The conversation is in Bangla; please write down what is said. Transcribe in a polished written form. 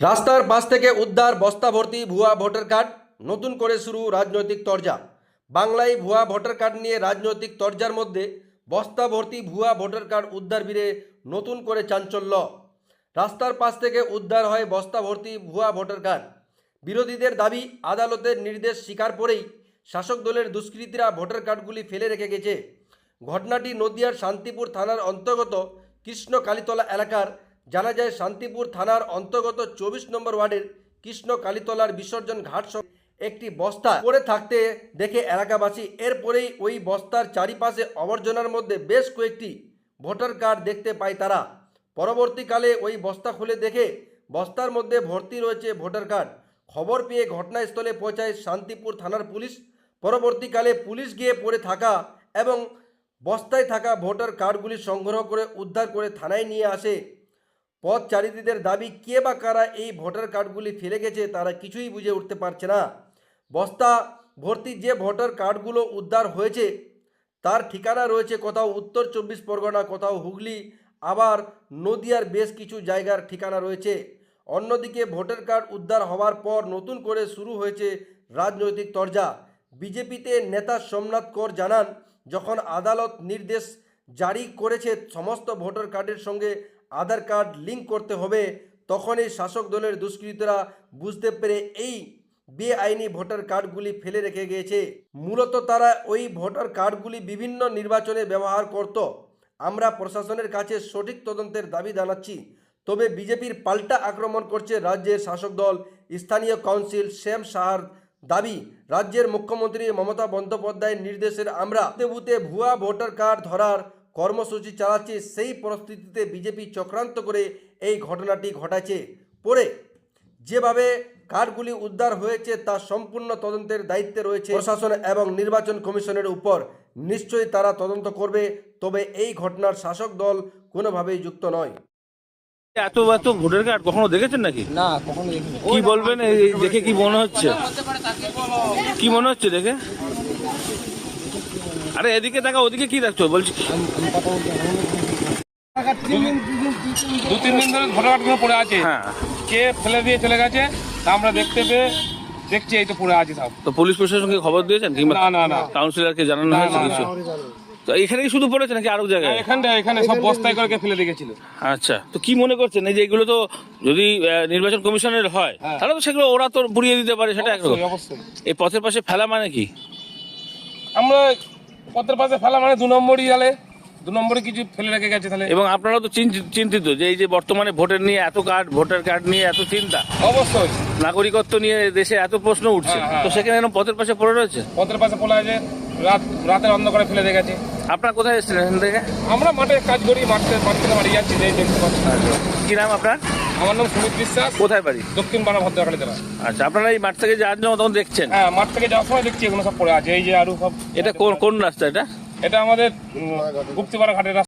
রাস্তার পাশ থেকে উদ্ধার বস্তা ভর্তি ভুয়া ভোটার কার্ড, নতুন করে শুরু রাজনৈতিক তরজা। বাংলায় ভুয়া ভোটার কার্ড নিয়ে রাজনৈতিক তরজার মধ্যে বস্তা ভর্তি ভুয়া ভোটার কার্ড উদ্ধার ভিড়ে নতুন করে চাঞ্চল্য। রাস্তার পাশ থেকে উদ্ধার হয় বস্তা ভর্তি ভুয়া ভোটার কার্ড। বিরোধীদের দাবি, আদালতের নির্দেশ স্বীকার করেই শাসক দলের দুষ্কৃতীরা ভোটার কার্ডগুলি ফেলে রেখে গেছে। ঘটনাটি নদিয়ার শান্তিপুর থানার অন্তর্গত কৃষ্ণ কালীতলা এলাকার। জানা যায়, শান্তিপুর থানার অন্তর্গত 24 নম্বর ওয়ার্ডের কৃষ্ণ কালীতলার বিসর্জন ঘাট একটি বস্তা পড়ে থাকতে দেখে এলাকাবাসী। এরপরেই ওই বস্তার চারিপাশে আবর্জনার মধ্যে বেশ কয়েকটি ভোটার কার্ড দেখতে পায় তারা। পরবর্তীকালে ওই বস্তা খুলে দেখে বস্তার মধ্যে ভর্তি রয়েছে ভোটার কার্ড। খবর পেয়ে ঘটনাস্থলে পৌঁছায় শান্তিপুর থানার পুলিশ। পরবর্তীকালে পুলিশ গিয়ে পড়ে থাকা এবং বস্তায় থাকা ভোটার কার্ডগুলি সংগ্রহ করে উদ্ধার করে থানায় নিয়ে আসে। পথচারীদের দাবি, কে বা কারা এই ভোটার কার্ডগুলি ফেলে গেছে তারা কিছুই বুঝে উঠতে পারছে না। বস্তা ভর্তি যে ভোটার কার্ডগুলো উদ্ধার হয়েছে তার ঠিকানা রয়েছে কোথাও উত্তর 24 পরগনা, কোথাও হুগলি, আবার নদিয়ার বেশ কিছু জায়গার ঠিকানা রয়েছে। অন্যদিকে ভোটার কার্ড উদ্ধার হওয়ার পর নতুন করে শুরু হয়েছে রাজনৈতিক তরজা। বিজেপিতে নেতা সোমনাথ কর জানান, যখন আদালত নির্দেশ জারি করেছে সমস্ত ভোটার কার্ডের সঙ্গে আধার কার্ড লিঙ্ক করতে হবে, তখনই শাসক দলের দুষ্কৃতীরা বুঝতে পেরে এই বেআইনি ভোটার কার্ডগুলি ফেলে রেখে গিয়েছে। মূলত তারা ওই ভোটার কার্ডগুলি বিভিন্ন নির্বাচনে ব্যবহার করত। আমরা প্রশাসনের কাছে সঠিক তদন্তের দাবি জানাচ্ছি। তবে বিজেপির পাল্টা আক্রমণ করছে রাজ্যের শাসক দল। স্থানীয় কাউন্সিল শ্যাম সাহার দাবি, রাজ্যের মুখ্যমন্ত্রী মমতা বন্দ্যোপাধ্যায়ের নির্দেশের আমরা বুথে ভুয়া ভোটার কার্ড ধরার কর্মসূচি চালাচ্ছে। সেই পরিস্থিতিতে বিজেপি চক্রান্ত করে এই ঘটনাটি ঘটাচ্ছে। পরে যেভাবে কার্ডগুলি উদ্ধার হয়েছে তা সম্পূর্ণ তদন্তের দায়িত্বে রয়েছে প্রশাসন এবং নির্বাচন কমিশনের উপর। নিশ্চয়ই তারা তদন্ত করবে, তবে এই ঘটনার শাসক দল কোনোভাবেই যুক্ত নয়। এত এত ভোটার কার্ড কখনো দেখেছেন নাকি? না, কখনো দেখিনি। কি বলবেন এই দেখে? কি মনে হচ্ছে? কি মনে হচ্ছে দেখে? আরে এদিকে দেখা, ওদিকে কি দেখছো বলছি? দু তিন দিন ধরে ভোটার কার্ডগুলো পড়ে আছে। হ্যাঁ, কে ফেলে দিয়ে চলে গেছে তা আমরা দেখতে পেয়ে দেখছি এই তো পড়ে আছে সব। তো পুলিশ প্রশাসনকে খবর দিয়েছেন কিংবা না। কাউন্সিলরকে জানানো হয়েছে কিছু? তো এখানেই শুধু পড়েছে নাকি আরো জায়গায়? এখানে সব বস্তায় করে ফেলে রেখেছিল। আচ্ছা, তো কি মনে করছেন এই যে এগুলো তো যদি নির্বাচন কমিশনের হয় তাহলে তো সেগুলো ওরা তো পুড়িয়ে দিতে পারে, সেটা একরকম। অবশ্যই এই পথের পাশে ফেলা মানে কি? আমরা পথের পাশে ফেলা মানে 2 নম্বরই গেলে 2 নম্বরে কিছু ফেলে রেখে গেছে তাহলে। এবং আপনারাও তো চিন্তিত যে এই যে বর্তমানে ভোটার নিয়ে এত কার্ড, ভোটার কার্ড নিয়ে এত চিন্তা, অবশ্যই নাগরিকত্ব নিয়ে দেশে এত প্রশ্ন উঠছে, তো সেখানে এরকম পথের পাশে পড়ে রয়েছে। পথের পাশে পড়ে আছে, রাতের অন্ধকারে ফেলে দিয়ে গেছে। আপনার কোথায় এসেছিলেন এখান থেকে? আমরা মাঠে কাজ করি, মাঠ থেকে বাড়ি যাচ্ছি, দেখতে পাচ্ছি। কি নাম আপনার? আমার নাম সুমিত বিশ্বাস, কোথায় বাড়ি? দক্ষিণ পাড়া ভদ্রকালী জেলা। আচ্ছা, আপনারা এই মাঠ থেকে যাওয়ার জন্য তখন দেখছেন? হ্যাঁ, মাঠ থেকে যাওয়ার সময় দেখছি এগুলো সব পড়ে আছে, এই যে আরো সব। এটা কোন রাস্তা এটা? এটা আমাদের গুপ্তিপাড়া ঘাটের রাস্তা।